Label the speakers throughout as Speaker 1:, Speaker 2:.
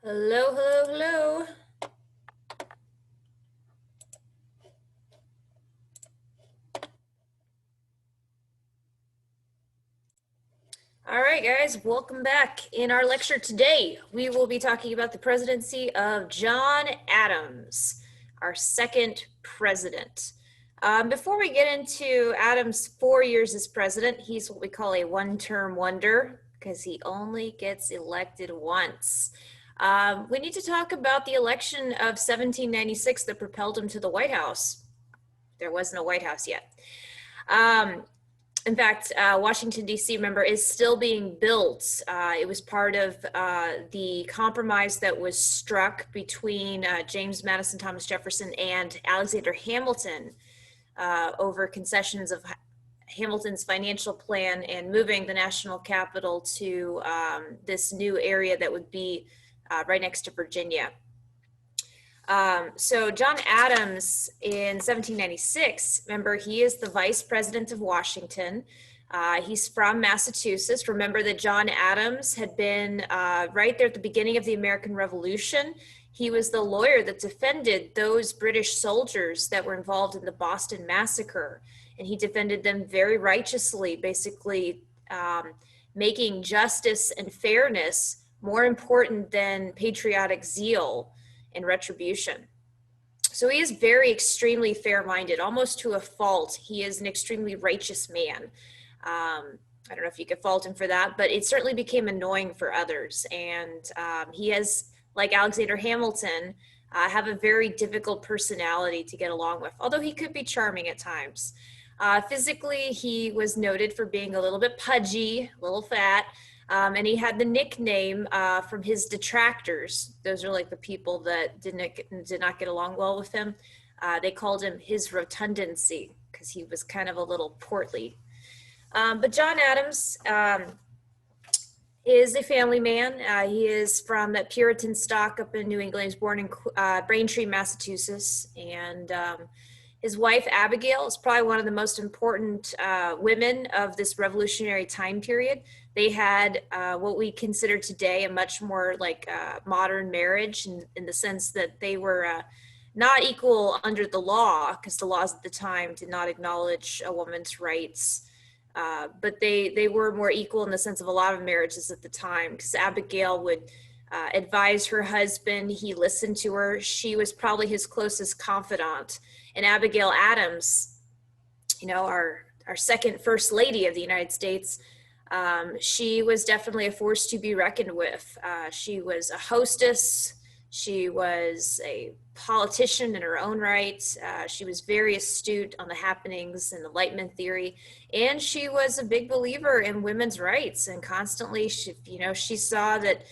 Speaker 1: Hello, hello, hello. All right, guys, welcome back. In our lecture today, we will be talking about the presidency of John Adams, our second president. Before we get into Adams' 4 years as president, he's what we call a one-term wonder because he only gets elected once. We need to talk about the election of 1796 that propelled him to the White House. There wasn't a White House yet. In fact, Washington, D.C., remember, is still being built. It was part of the compromise that was struck between James Madison, Thomas Jefferson, and Alexander Hamilton over concessions of Hamilton's financial plan and moving the national capital to this new area that would be right next to Virginia. So John Adams in 1796, remember, he is the vice president of Washington. He's from Massachusetts. Remember that John Adams had been right there at the beginning of the American Revolution. He was the lawyer that defended those British soldiers that were involved in the Boston Massacre. And he defended them very righteously, basically making justice and fairness more important than patriotic zeal and retribution. So he is very extremely fair-minded, almost to a fault. He is an extremely righteous man. I don't know if you could fault him for that, but it certainly became annoying for others. And he has, like Alexander Hamilton, have a very difficult personality to get along with, although he could be charming at times. Physically, he was noted for being a little bit pudgy, a little fat, and he had the nickname from his detractors. Those are like the people that did not get along well with him. They called him his rotundancy because he was kind of a little portly. But John Adams is a family man. He is from that Puritan stock up in New England. He was born in Braintree, Massachusetts, and his wife, Abigail, is probably one of the most important women of this revolutionary time period. They had what we consider today a much more like modern marriage in the sense that they were not equal under the law because the laws at the time did not acknowledge a woman's rights. But they were more equal in the sense of a lot of marriages at the time because Abigail would advise her husband. He listened to her. She was probably his closest confidant. And Abigail Adams, our second first lady of the United States, she was definitely a force to be reckoned with. She was a hostess. She was a politician in her own right. She was very astute on the happenings and Enlightenment theory. And she was a big believer in women's rights and constantly, she saw that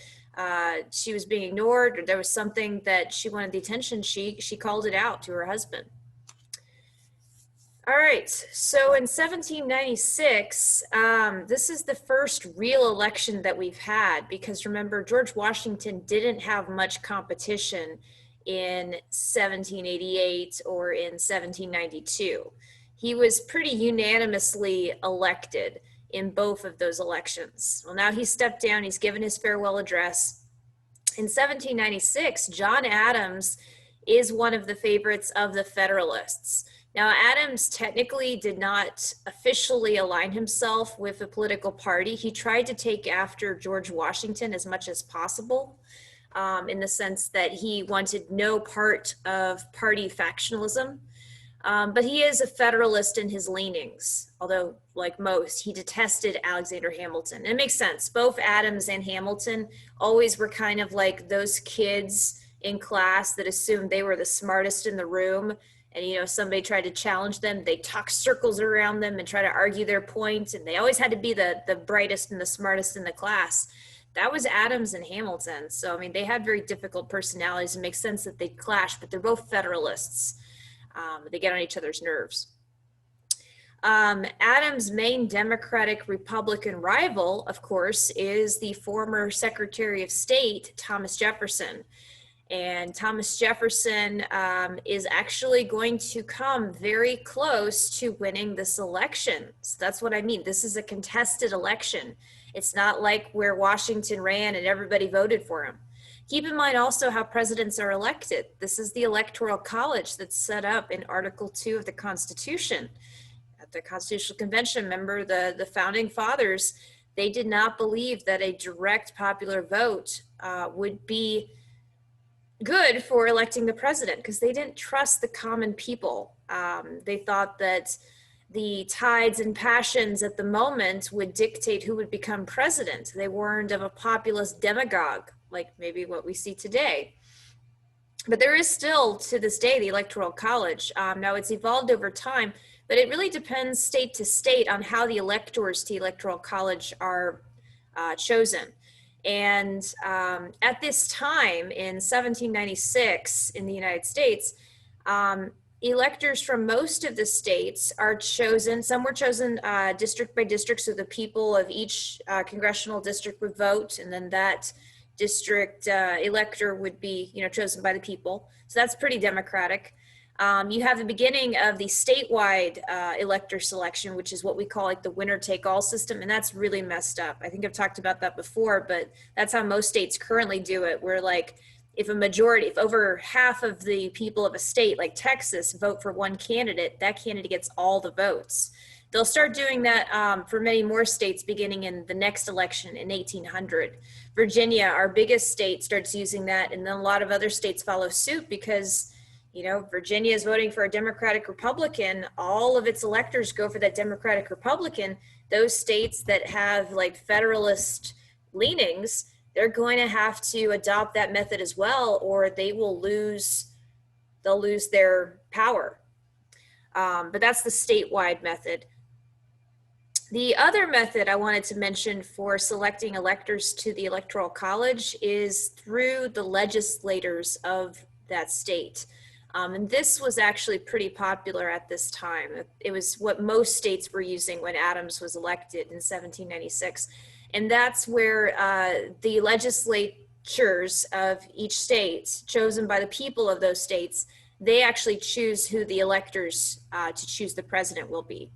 Speaker 1: she was being ignored or there was something that she wanted the attention, she called it out to her husband. All right, so in 1796, this is the first real election that we've had because remember, George Washington didn't have much competition in 1788 or in 1792. He was pretty unanimously elected in both of those elections. Well, now he's stepped down, he's given his farewell address. In 1796, John Adams is one of the favorites of the Federalists. Now, Adams technically did not officially align himself with a political party. He tried to take after George Washington as much as possible, in the sense that he wanted no part of party factionalism. But he is a Federalist in his leanings, although, like most, he detested Alexander Hamilton. And it makes sense. Both Adams and Hamilton always were kind of like those kids in class that assumed they were the smartest in the room. And, somebody tried to challenge them. They talk circles around them and try to argue their point. And they always had to be the brightest and the smartest in the class. That was Adams and Hamilton. So, they had very difficult personalities. It makes sense that they clash, but they're both Federalists. They get on each other's nerves. Adams' main Democratic Republican rival, of course, is the former Secretary of State, Thomas Jefferson. And Thomas Jefferson is actually going to come very close to winning this election. So that's what I mean. This is a contested election. It's not like where Washington ran and everybody voted for him. Keep in mind also how presidents are elected. This is the Electoral College that's set up in Article 2 of the Constitution. At the Constitutional Convention, remember the founding fathers, they did not believe that a direct popular vote would be good for electing the president because they didn't trust the common people. They thought that the tides and passions at the moment would dictate who would become president. They weren't of a populist demagogue like maybe what we see today. But there is still, to this day, the Electoral College. Now, it's evolved over time, but it really depends state to state on how the electors to the Electoral College are chosen. And at this time in 1796 in the United States, electors from most of the states are chosen. Some were chosen district by district, so the people of each congressional district would vote, and then that district elector would be, chosen by the people. So that's pretty democratic. You have the beginning of the statewide elector selection, which is what we call like the winner take all system. And that's really messed up. I think I've talked about that before, but that's how most states currently do it. Where like, if over half of the people of a state like Texas vote for one candidate, that candidate gets all the votes. They'll start doing that for many more states beginning in the next election in 1800. Virginia, our biggest state, starts using that, and then a lot of other states follow suit because, Virginia is voting for a Democratic Republican. All of its electors go for that Democratic Republican. Those states that have like Federalist leanings, they're going to have to adopt that method as well, or they'll lose their power. But that's the statewide method. The other method I wanted to mention for selecting electors to the Electoral College is through the legislators of that state. And this was actually pretty popular at this time. It was what most states were using when Adams was elected in 1796. And that's where the legislatures of each state, chosen by the people of those states, they actually choose who the electors to choose the president will be.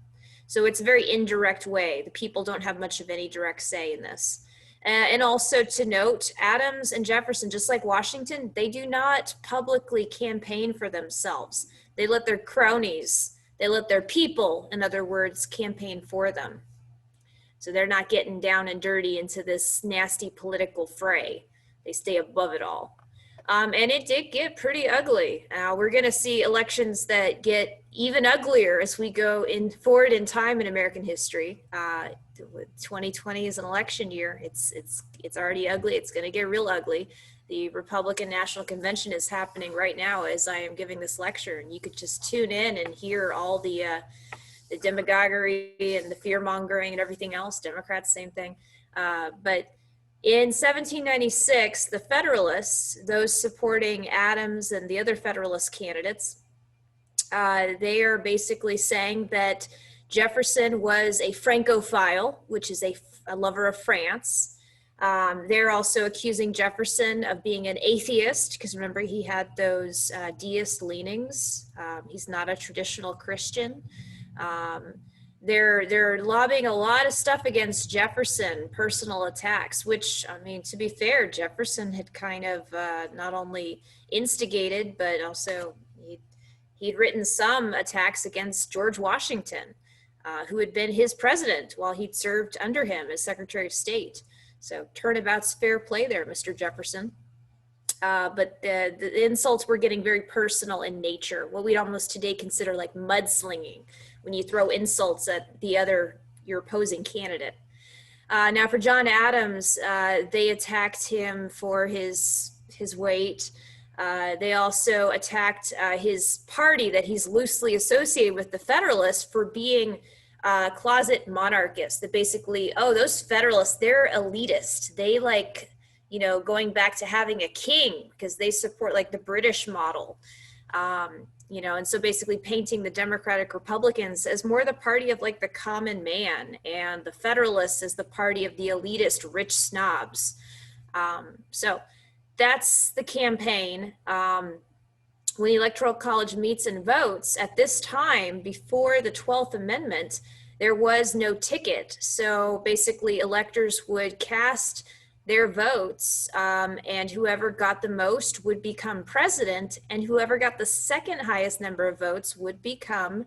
Speaker 1: So it's a very indirect way. The people don't have much of any direct say in this. And also to note, Adams and Jefferson, just like Washington, they do not publicly campaign for themselves. They let their cronies, they let their people, in other words, campaign for them. So they're not getting down and dirty into this nasty political fray. They stay above it all. And it did get pretty ugly. We're going to see elections that get even uglier as we go forward in time in American history. 2020 is an election year. It's already ugly. It's going to get real ugly. The Republican National Convention is happening right now as I am giving this lecture, and you could just tune in and hear all the demagoguery and the fear mongering and everything else. Democrats, same thing. But in 1796, the Federalists, those supporting Adams and the other Federalist candidates, they are basically saying that Jefferson was a Francophile, which is a lover of France. They're also accusing Jefferson of being an atheist, because remember, he had those deist leanings. He's not a traditional Christian. They're lobbying a lot of stuff against Jefferson, personal attacks, which, I mean, to be fair, Jefferson had kind of not only instigated, but also he'd written some attacks against George Washington, who had been his president while he'd served under him as Secretary of State. So turnabout's fair play there, Mr. Jefferson. But the insults were getting very personal in nature, what we'd almost today consider like mudslinging, when you throw insults at your opposing candidate. Now for John Adams, they attacked him for his weight. They also attacked his party that he's loosely associated with, the Federalists, for being closet monarchists. That basically, those Federalists, they're elitist. They like, going back to having a king because they support like the British model. And so basically painting the Democratic Republicans as more the party of like the common man, and the Federalists as the party of the elitist rich snobs. So that's the campaign. When the Electoral College meets and votes, at this time, before the 12th Amendment, there was no ticket. So basically electors would cast their votes, and whoever got the most would become president, and whoever got the second highest number of votes would become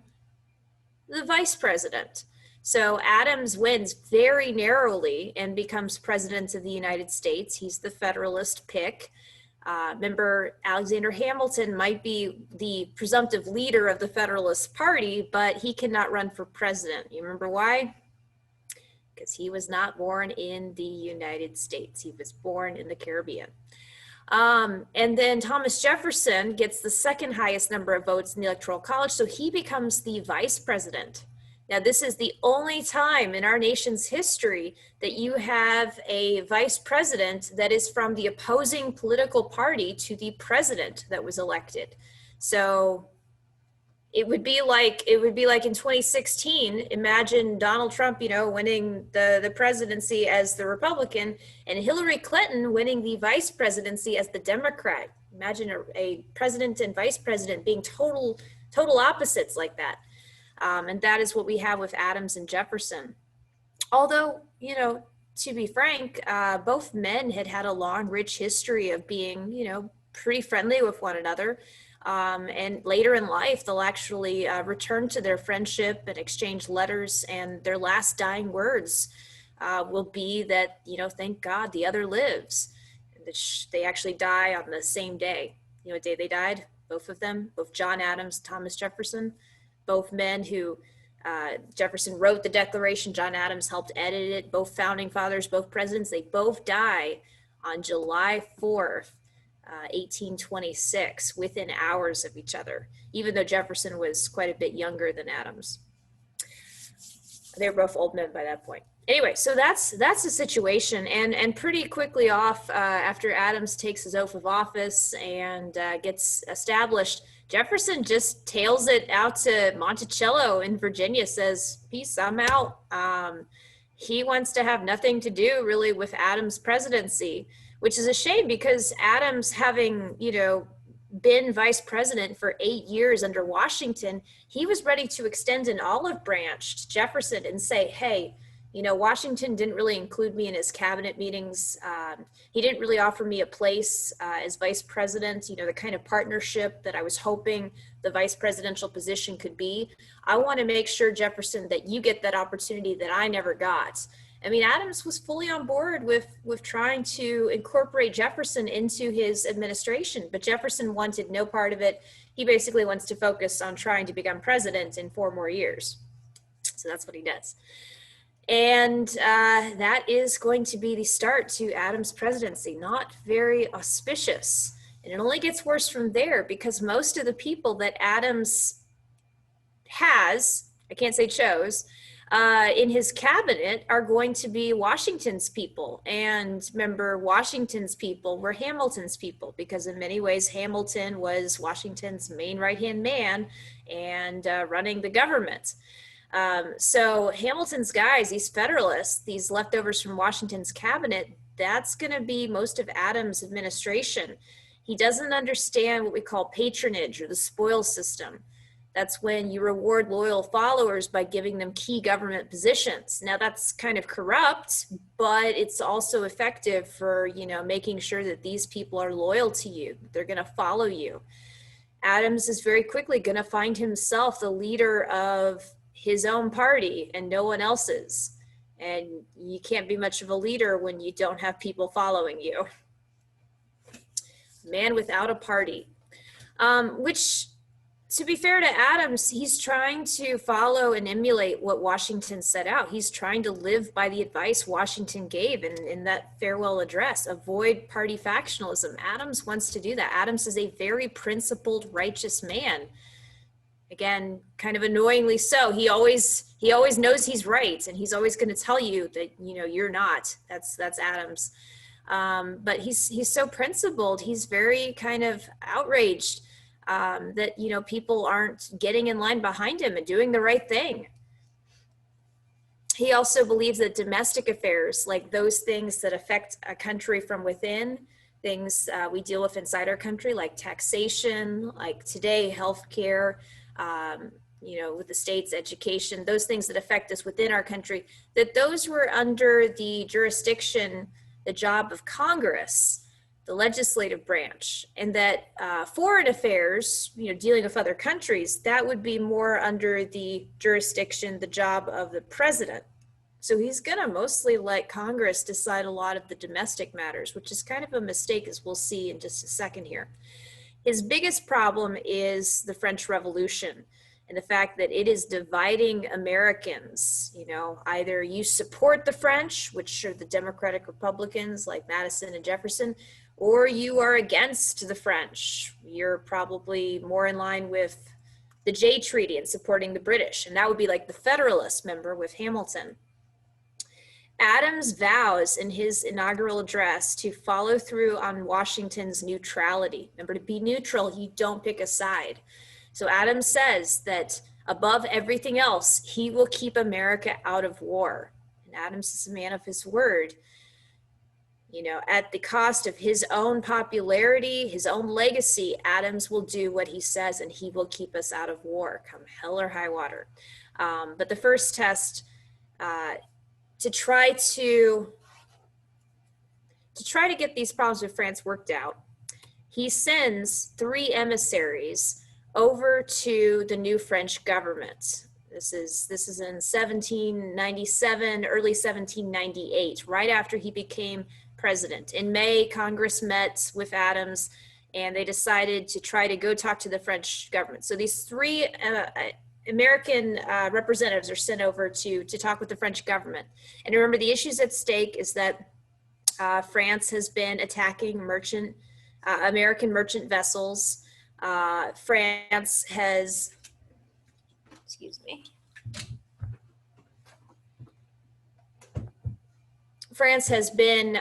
Speaker 1: the vice president. So Adams wins very narrowly and becomes president of the United States. He's the Federalist pick. Remember, Alexander Hamilton might be the presumptive leader of the Federalist Party, but he cannot run for president. You remember why? Because he was not born in the United States. He was born in the Caribbean. And then Thomas Jefferson gets the second highest number of votes in the Electoral College, so he becomes the vice president. Now, this is the only time in our nation's history that you have a vice president that is from the opposing political party to the president that was elected. So it would be like in 2016. Imagine Donald Trump, winning the presidency as the Republican, and Hillary Clinton winning the vice presidency as the Democrat. Imagine a president and vice president being total opposites like that. And that is what we have with Adams and Jefferson. Although, to be frank, both men had a long, rich history of being, pretty friendly with one another. And later in life, they'll actually return to their friendship and exchange letters, and their last dying words will be that, thank God the other lives. They actually die on the same day. You know what day they died? Both of them, both John Adams, Thomas Jefferson, both men who Jefferson wrote the Declaration, John Adams helped edit it, both founding fathers, both presidents, they both die on July 4th. 1826, within hours of each other, even though Jefferson was quite a bit younger than Adams. They were both old men by that point. Anyway, so that's the situation, and pretty quickly off after Adams takes his oath of office and gets established, Jefferson just tails it out to Monticello in Virginia, says, peace, I'm out. He wants to have nothing to do really with Adams' presidency, which is a shame because Adams, having, been vice president for 8 years under Washington, he was ready to extend an olive branch to Jefferson and say, hey, Washington didn't really include me in his cabinet meetings. He didn't really offer me a place as vice president, the kind of partnership that I was hoping the vice presidential position could be. I want to make sure, Jefferson, that you get that opportunity that I never got. I mean, Adams was fully on board with trying to incorporate Jefferson into his administration, but Jefferson wanted no part of it. He basically wants to focus on trying to become president in 4 more years. So that's what he does. And that is going to be the start to Adams' presidency. Not very auspicious. And it only gets worse from there because most of the people that Adams has, I can't say chose, in his cabinet are going to be Washington's people. And remember, Washington's people were Hamilton's people, because in many ways, Hamilton was Washington's main right-hand man and running the government. So Hamilton's guys, these Federalists, these leftovers from Washington's cabinet, that's going to be most of Adams' administration. He doesn't understand what we call patronage or the spoils system. That's when you reward loyal followers by giving them key government positions. Now that's kind of corrupt, but it's also effective for, making sure that these people are loyal to you. They're going to follow you. Adams is very quickly going to find himself the leader of his own party and no one else's. And you can't be much of a leader when you don't have people following you. Man without a party, which, to be fair to Adams, he's trying to follow and emulate what Washington set out. He's trying to live by the advice Washington gave in that farewell address, avoid party factionalism. Adams wants to do that. Adams is a very principled, righteous man. Again, kind of annoyingly so. He always knows he's right, and he's always going to tell you that, you're not. That's Adams. But he's so principled. He's very kind of outraged that, people aren't getting in line behind him and doing the right thing. He also believes that domestic affairs, like those things that affect a country from within, things we deal with inside our country, like taxation, like today, healthcare, with the state's education, those things that affect us within our country, that those were under the jurisdiction the job of Congress, the legislative branch, and that foreign affairs, dealing with other countries, that would be more under the jurisdiction, the job of the president. So he's going to mostly let Congress decide a lot of the domestic matters, which is kind of a mistake, as we'll see in just a second here. His biggest problem is the French Revolution and the fact that it is dividing Americans. Either you support the French, which are the Democratic Republicans like Madison and Jefferson, or you are against the French. You're probably more in line with the Jay Treaty and supporting the British, and that would be like the Federalist member with Hamilton. Adams vows in his inaugural address to follow through on Washington's neutrality. Remember, to be neutral, you don't pick a side. So Adams says that above everything else, he will keep America out of war. And Adams is a man of his word. At the cost of his own popularity, his own legacy, Adams will do what he says, and he will keep us out of war, come hell or high water. But the first test, to try to get these problems with France worked out, he sends 3 emissaries over to the new French government. This is in 1797, early 1798, right after he became president. In May, Congress met with Adams, and they decided to try to go talk to the French government. So these 3 American representatives are sent over to talk with the French government. And remember, the issues at stake is that France has been attacking American merchant vessels. France has, France has been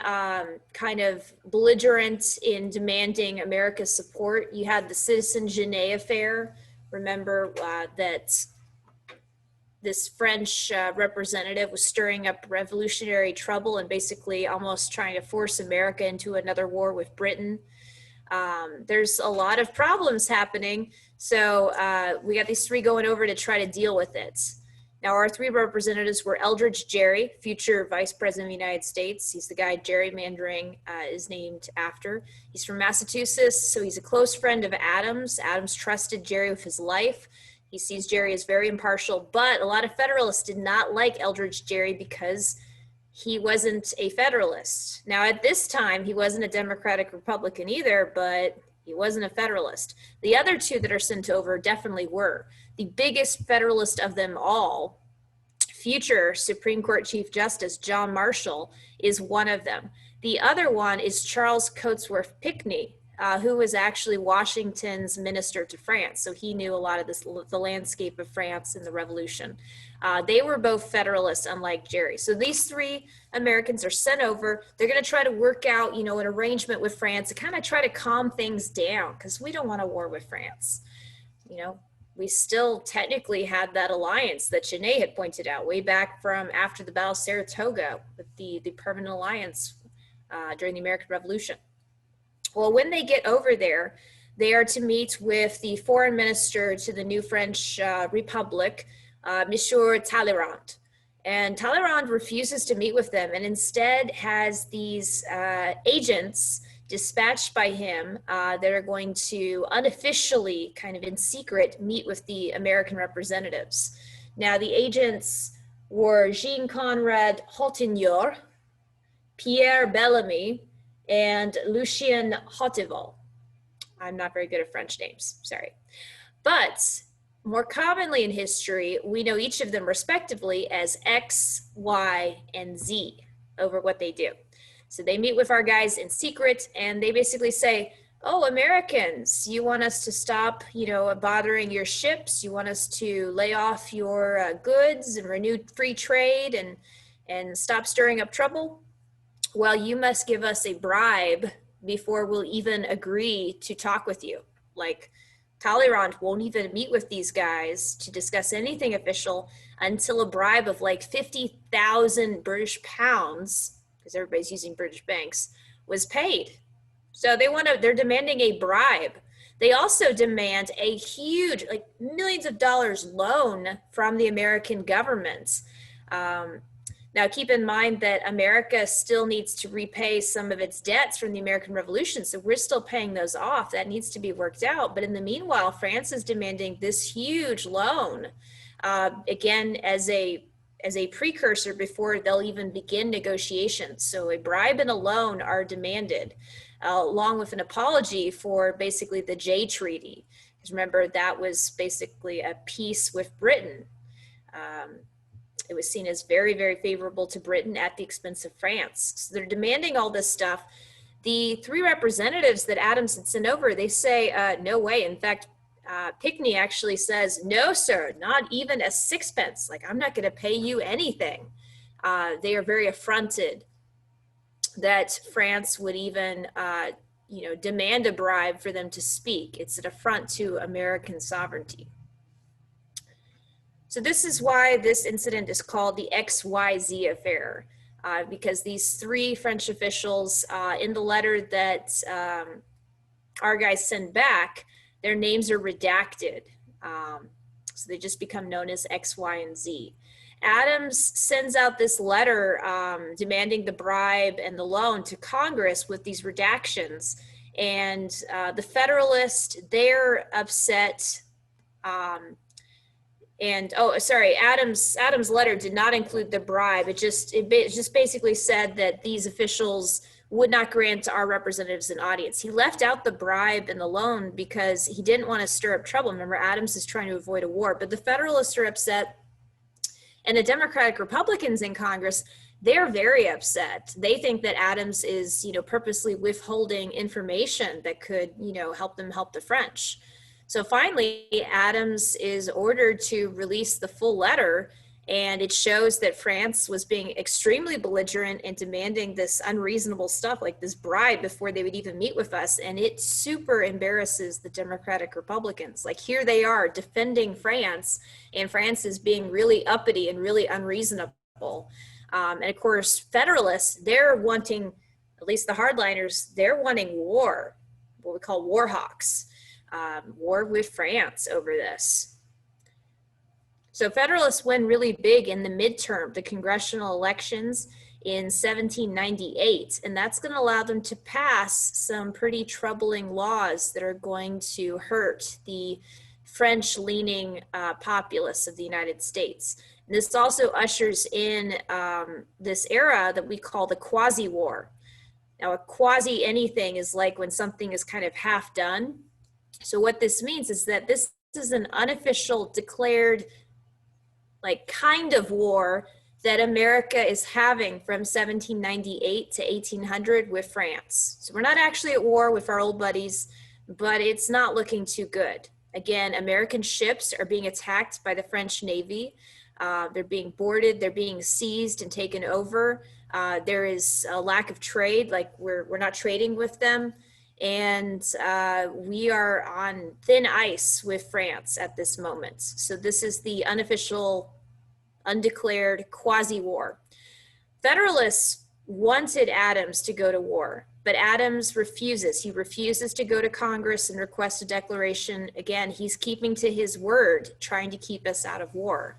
Speaker 1: kind of belligerent in demanding America's support. You had the Citizen Genet affair. Remember that this French representative was stirring up revolutionary trouble and basically almost trying to force America into another war with Britain. There's a lot of problems happening. So we got these 3 going over to try to deal with it. Now, our 3 representatives were Eldridge Gerry, future Vice President of the United States. He's the guy gerrymandering is named after. He's from Massachusetts, so he's a close friend of Adams. Adams trusted Gerry with his life. He sees Gerry as very impartial, but a lot of Federalists did not like Eldridge Gerry because he wasn't a Federalist. Now, at this time, he wasn't a Democratic Republican either, but he wasn't a Federalist. The other 2 that are sent over definitely were. The biggest Federalist of them all, future Supreme Court Chief Justice John Marshall, is one of them. The other one is Charles Cotesworth Pinckney, who was actually Washington's minister to France. So he knew a lot of the landscape of France and the Revolution. They were both Federalists, unlike Gerry. So these 3 Americans are sent over. They're going to try to work out, an arrangement with France to kind of try to calm things down, because we don't want a war with France. We still technically had that alliance that Genet had pointed out way back from after the Battle of Saratoga with the Permanent Alliance during the American Revolution. Well, when they get over there, they are to meet with the foreign minister to the new French Republic, Monsieur Talleyrand. And Talleyrand refuses to meet with them and instead has these agents dispatched by him that are going to unofficially, kind of in secret, meet with the American representatives. Now, the agents were Jean Conrad Holtignor, Pierre Bellamy, and Lucien Hauteval. I'm not very good at French names, sorry. But more commonly in history, we know each of them respectively as X, Y, and Z over what they do. So they meet with our guys in secret, and they basically say, oh, Americans, you want us to stop, bothering your ships. You want us to lay off your goods and renew free trade and stop stirring up trouble? Well, you must give us a bribe before we'll even agree to talk with you. Like, Talleyrand won't even meet with these guys to discuss anything official until a bribe of like 50,000 British pounds, because everybody's using British banks, was paid. So they're demanding a bribe. They also demand a huge, like millions of dollars loan from the American government. Now, keep in mind that America still needs to repay some of its debts from the American Revolution. So we're still paying those off. That needs to be worked out. But in the meanwhile, France is demanding this huge loan, again, as a precursor before they'll even begin negotiations. So a bribe and a loan are demanded, along with an apology for basically the Jay Treaty. Because remember, that was basically a peace with Britain. It was seen as very, very favorable to Britain at the expense of France. So they're demanding all this stuff. The three representatives that Adams had sent over, they say, no way. In fact, Pinckney actually says, no, sir, not even a sixpence. Like, I'm not going to pay you anything. They are very affronted that France would even, demand a bribe for them to speak. It's an affront to American sovereignty. So this is why this incident is called the XYZ affair, because these three French officials, in the letter that our guys send back, their names are redacted. So they just become known as X, Y, and Z. Adams sends out this letter demanding the bribe and the loan to Congress with these redactions. And the Federalists, they're upset. Adams' letter did not include the bribe. It just basically said that these officials would not grant to our representatives an audience. He left out the bribe and the loan because he didn't want to stir up trouble. Remember, Adams is trying to avoid a war, but the Federalists are upset, and the Democratic Republicans in Congress, they're very upset. They think that Adams is, purposely withholding information that could, help them help the French. So finally, Adams is ordered to release the full letter, and it shows that France was being extremely belligerent and demanding this unreasonable stuff like this bribe before they would even meet with us. And it super embarrasses the Democratic Republicans. Like, here they are defending France, and France is being really uppity and really unreasonable. And of course, Federalists, they're wanting, at least the hardliners, they're wanting war, what we call war hawks. War with France over this. So Federalists win really big in the midterm, the congressional elections in 1798, and that's going to allow them to pass some pretty troubling laws that are going to hurt the French-leaning populace of the United States. And this also ushers in this era that we call the quasi-war. Now, a quasi-anything is like when something is kind of half done. So what this means is that this is an unofficial declared kind of war that America is having from 1798 to 1800 with France. So we're not actually at war with our old buddies, but it's not looking too good. Again, American ships are being attacked by the French Navy. They're being boarded, they're being seized and taken over. There is a lack of trade, like we're not trading with them. And we are on thin ice with France at this moment. So this is the unofficial, undeclared quasi-war. Federalists wanted Adams to go to war, but Adams refuses. He refuses to go to Congress and request a declaration. Again, he's keeping to his word, trying to keep us out of war.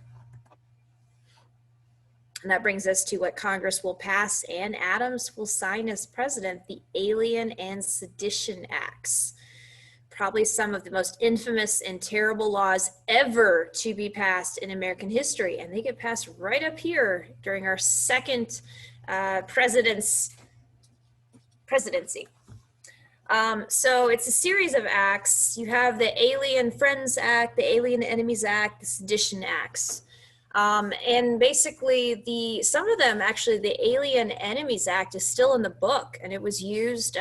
Speaker 1: And that brings us to what Congress will pass and Adams will sign as president, the Alien and Sedition Acts. Probably some of the most infamous and terrible laws ever to be passed in American history. And they get passed right up here during our second presidency. So it's a series of acts. You have the Alien Friends Act, the Alien Enemies Act, the Sedition Acts. And basically some of them, actually, the Alien Enemies Act is still in the book, and it was used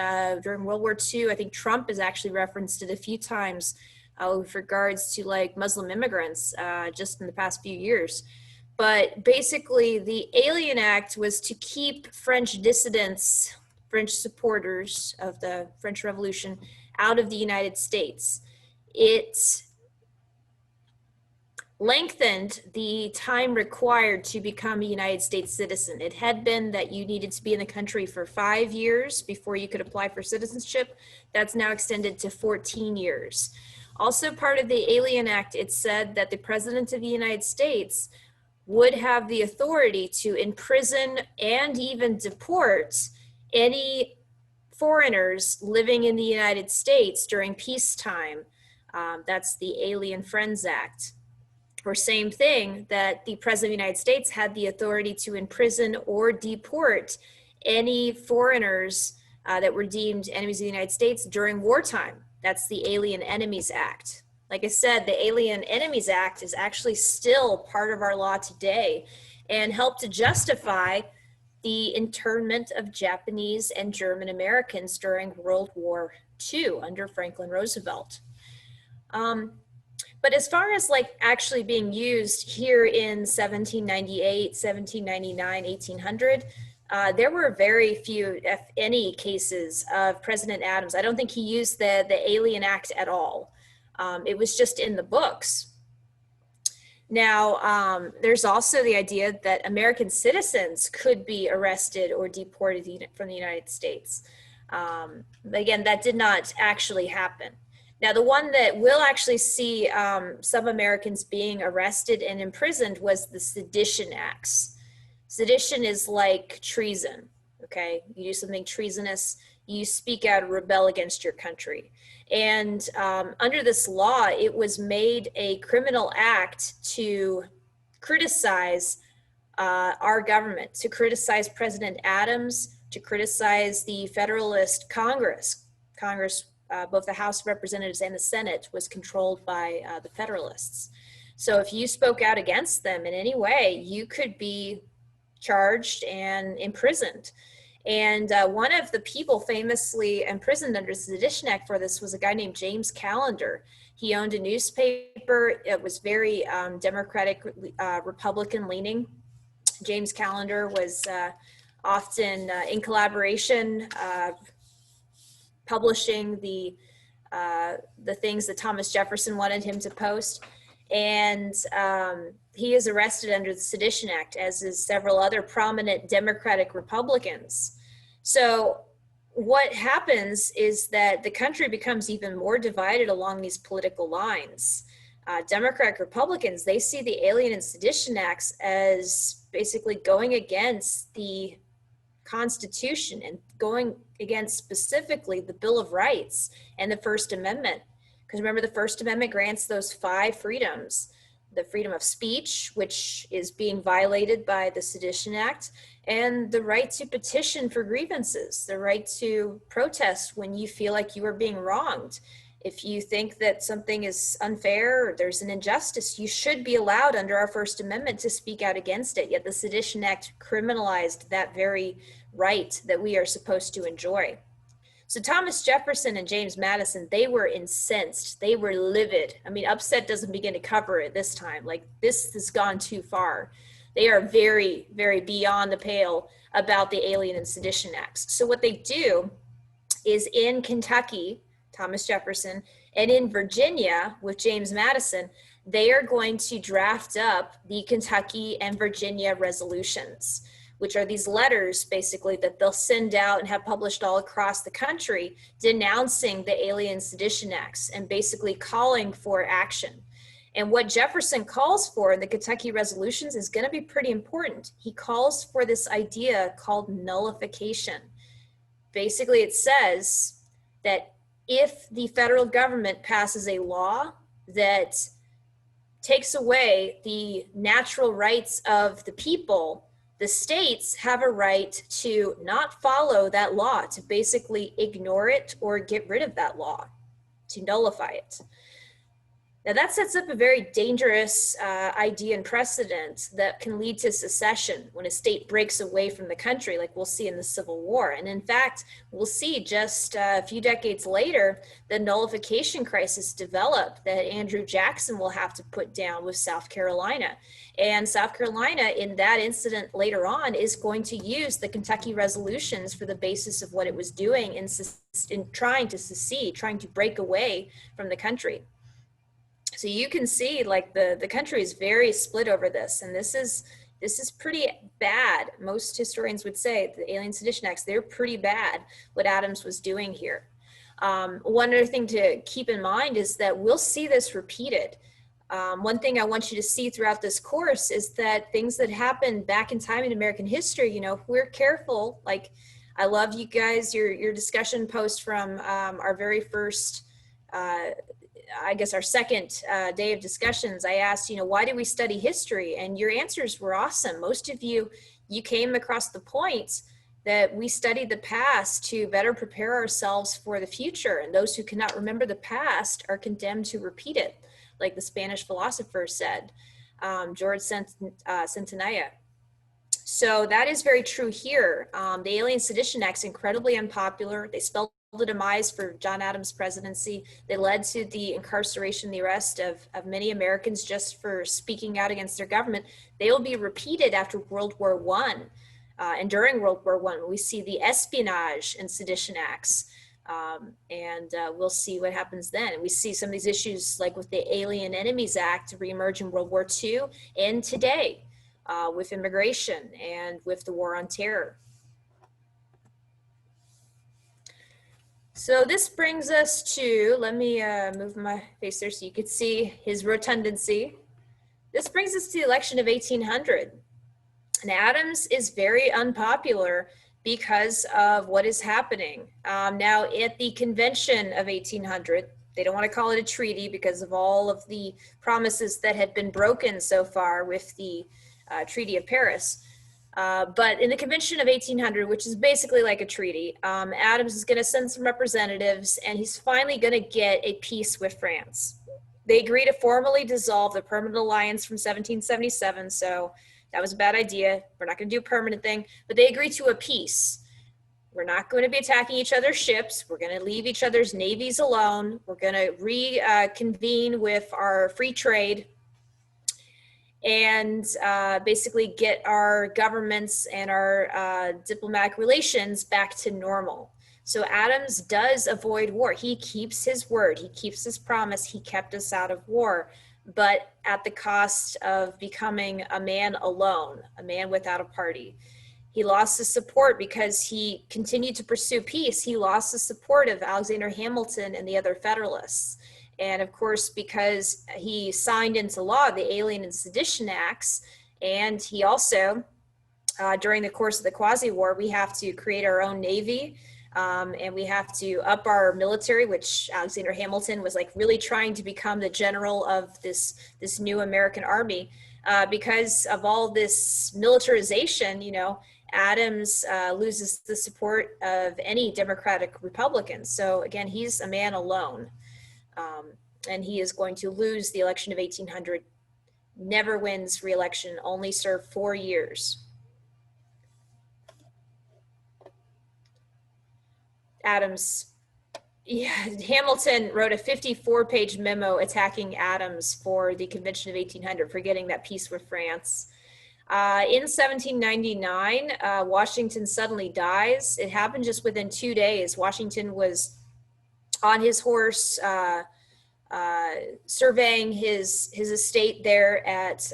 Speaker 1: during World War II. I think Trump has actually referenced it a few times with regards to Muslim immigrants just in the past few years. But basically the Alien Act was to keep French dissidents, French supporters of the French Revolution out of the United States. It lengthened the time required to become a United States citizen. It had been that you needed to be in the country for 5 years before you could apply for citizenship. That's now extended to 14 years. Also part of the Alien Act, it said that the President of the United States would have the authority to imprison and even deport any foreigners living in the United States during peacetime. That's the Alien Friends Act. Or same thing, that the President of the United States had the authority to imprison or deport any foreigners that were deemed enemies of the United States during wartime. That's the Alien Enemies Act. Like I said, the Alien Enemies Act is actually still part of our law today and helped to justify the internment of Japanese and German Americans during World War II under Franklin Roosevelt. But as far as like actually being used here in 1798, 1799, 1800, there were very few, if any, cases of President Adams. I don't think he used the Alien Act at all. It was just in the books. Now, there's also the idea that American citizens could be arrested or deported from the United States. Again, that did not actually happen. Now, the one that will actually see some Americans being arrested and imprisoned was the Sedition Acts. Sedition is like treason, okay? You do something treasonous, you speak out or rebel against your country. And under this law, it was made a criminal act to criticize our government, to criticize President Adams, to criticize the Federalist Congress. Both the House of Representatives and the Senate was controlled by the Federalists. So if you spoke out against them in any way, you could be charged and imprisoned. And one of the people famously imprisoned under the Sedition Act for this was a guy named James Callender. He owned a newspaper. It was very Democratic, Republican leaning. James Callender was often in collaboration, publishing the things that Thomas Jefferson wanted him to post. And he is arrested under the Sedition Act, as is several other prominent Democratic Republicans. So what happens is that the country becomes even more divided along these political lines. Democratic Republicans, they see the Alien and Sedition Acts as basically going against the Constitution and going against specifically the Bill of Rights and the First Amendment. Because remember, the First Amendment grants those 5 freedoms: the freedom of speech, which is being violated by the Sedition Act, and the right to petition for grievances, the right to protest when you feel like you are being wronged. If you think that something is unfair or there's an injustice, you should be allowed under our First Amendment to speak out against it. Yet the Sedition Act criminalized that very right that we are supposed to enjoy. So Thomas Jefferson and James Madison, they were incensed. They were livid. I mean, upset doesn't begin to cover it this time. Like, this has gone too far. They are very, very beyond the pale about the Alien and Sedition Acts. So what they do is in Kentucky, Thomas Jefferson, and in Virginia with James Madison, they are going to draft up the Kentucky and Virginia resolutions, which are these letters basically that they'll send out and have published all across the country denouncing the Alien Sedition Acts and basically calling for action. And what Jefferson calls for in the Kentucky resolutions is going to be pretty important. He calls for this idea called nullification. Basically, it says that if the federal government passes a law that takes away the natural rights of the people, the states have a right to not follow that law, to basically ignore it or get rid of that law, to nullify it. Now that sets up a very dangerous idea and precedent that can lead to secession when a state breaks away from the country, like we'll see in the Civil War. And in fact, we'll see just a few decades later, the nullification crisis develop that Andrew Jackson will have to put down with South Carolina. And South Carolina, in that incident later on, is going to use the Kentucky resolutions for the basis of what it was doing in trying to secede, trying to break away from the country. So you can see, like, the country is very split over this, and this is pretty bad. Most historians would say the Alien Sedition Acts, they're pretty bad what Adams was doing here. One other thing to keep in mind is that we'll see this repeated. One thing I want you to see throughout this course is that things that happened back in time in American history, you know, if we're careful, like I love you guys, your discussion post from our very first, I guess our second day of discussions. I asked, you know, why do we study history? And your answers were awesome. Most of you came across the point that we study the past to better prepare ourselves for the future. And those who cannot remember the past are condemned to repeat it, like the Spanish philosopher said, George Centinela. So that is very true here. The Alien Sedition Act is incredibly unpopular. They spelled the demise for John Adams' presidency. They led to the incarceration, the arrest of many Americans just for speaking out against their government. They will be repeated after World War I. And during World War I, we see the espionage and sedition acts. We'll see what happens then. And we see some of these issues like with the Alien Enemies Act reemerge in World War II and today with immigration and with the war on terror. So this brings us to, let me move my face there so you could see his rotundancy. This brings us to the election of 1800. And Adams is very unpopular because of what is happening. Now, at the convention of 1800, they don't want to call it a treaty because of all of the promises that had been broken so far with the Treaty of Paris. But in the convention of 1800, which is basically like a treaty, Adams is going to send some representatives, and he's finally going to get a peace with France. They agree to formally dissolve the permanent alliance from 1777, so that was a bad idea. We're not going to do a permanent thing, but they agree to a peace. We're not going to be attacking each other's ships. We're going to leave each other's navies alone. We're going to reconvene with our free trade and basically get our governments and our diplomatic relations back to normal. So Adams does avoid war. He keeps his word. He keeps his promise. He kept us out of war, but at the cost of becoming a man alone, a man without a party. He lost his support because he continued to pursue peace. He lost the support of Alexander Hamilton and the other Federalists. And of course, because he signed into law the Alien and Sedition Acts, and he also, during the course of the Quasi-War, we have to create our own Navy, and we have to up our military, which Alexander Hamilton was like really trying to become the general of this new American army. Because of all this militarization, you know, Adams loses the support of any Democratic Republicans. So again, he's a man alone. And he is going to lose the election of 1800, never wins re-election, only served 4 years. Adams, yeah, Hamilton wrote a 54-page memo attacking Adams for the Convention of 1800 for getting that peace with France. In 1799, Washington suddenly dies. It happened just within 2 days. Washington was on his horse, surveying his estate there at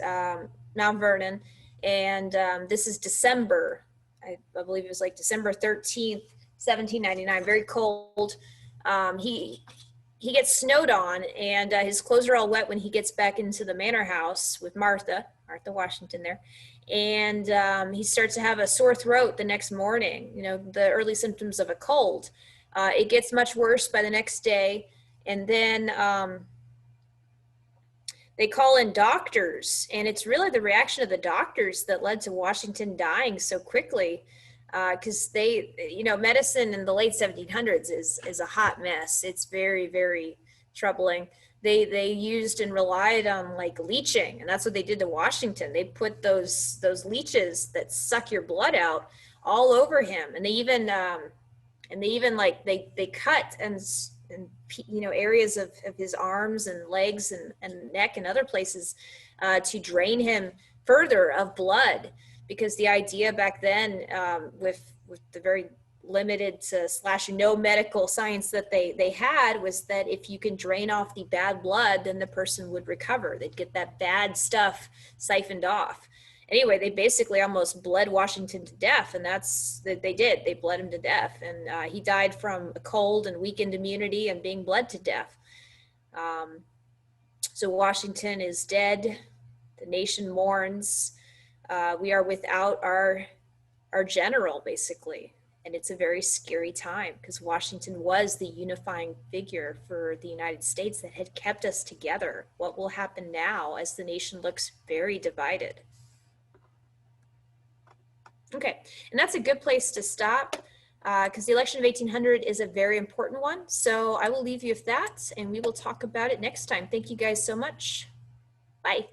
Speaker 1: Mount Vernon, and this is December. I believe it was like December 13th, 1799. Very cold. He gets snowed on, and his clothes are all wet when he gets back into the manor house with Martha Washington there, and he starts to have a sore throat the next morning. You know, the early symptoms of a cold. It gets much worse by the next day. And then they call in doctors, and it's really the reaction of the doctors that led to Washington dying so quickly, because they, you know, medicine in the late 1700s is a hot mess. It's very, very troubling. They used and relied on like leeching, and that's what they did to Washington. They put those leeches that suck your blood out all over him, and they even like they cut and you know, areas of his arms and legs and neck and other places to drain him further of blood, because the idea back then with the very limited / no medical science that they had was that if you can drain off the bad blood, then the person would recover. They'd get that bad stuff siphoned off. Anyway, they basically almost bled Washington to death, and that's what they did. They bled him to death, and he died from a cold and weakened immunity and being bled to death. So Washington is dead. The nation mourns. We are without our general, basically. And it's a very scary time because Washington was the unifying figure for the United States that had kept us together. What will happen now as the nation looks very divided? Okay, and that's a good place to stop because the election of 1800 is a very important one. So I will leave you with that and we will talk about it next time. Thank you guys so much. Bye.